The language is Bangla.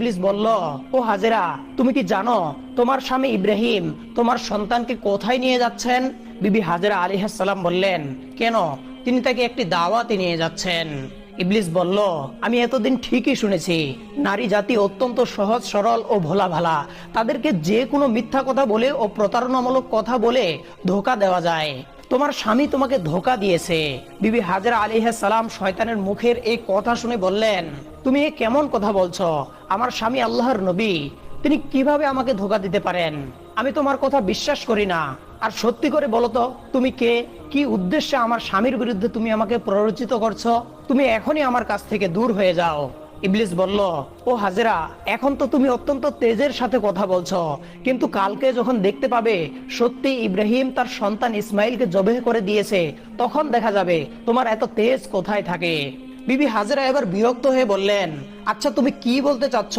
ইবলিস বলল, ও হাজেরা, তুমি কি জানো তোমার স্বামী ইব্রাহিম তোমার সন্তানকে কোথায় নিয়ে যাচ্ছেন? বিবি হাজেরা আলাইহিস সালাম বললেন, কেন? তিনি তাকে একটি দাওয়াতে নিয়ে যাচ্ছেন। ইবলিস বলল, আমি এতদিন ঠিকই শুনেছি নারী জাতি অত্যন্ত সহজ সরল ও ভোলা ভালা, তাদেরকে যে কোনো মিথ্যা কথা বলে ও প্রতারণামূলক কথা বলে ধোকা দেওয়া যায়। তোমার স্বামী তোমাকে ধোকা দিয়েছে। বিবি হাজেরা আলাইহিস সালাম শয়তানের মুখের এই কথা শুনে বললেন, তুমি এ কেমন কথা বলছো? আমার স্বামী আল্লাহর নবী, তিনি কিভাবে আমাকে ধোকা দিতে পারেন? আমি তোমার কথা বিশ্বাস করি না। আর সত্যি করে বলো তো, তুমি কে? কি উদ্দেশ্যে আমার স্বামীর বিরুদ্ধে তুমি আমাকে প্ররোচিত করছো? তুমি এখনই আমার কাছ থেকে দূর হয়ে যাও। ইবলিস বলল, ও হাজেরা, এখন তো তুমি অত্যন্ত তেজের সাথে কথা বলছো, কিন্তু কালকে যখন দেখতে পাবে সত্যি ইব্রাহিম তার সন্তান ইসমাইলকে জবেহ করে দিয়েছে, তখন দেখা যাবে তোমার এত তেজ কোথায় থাকে। বিবি হাজেরা এবার বিরক্ত হয়ে বললেন, আচ্ছা তুমি কি বলতে চাচ্ছ?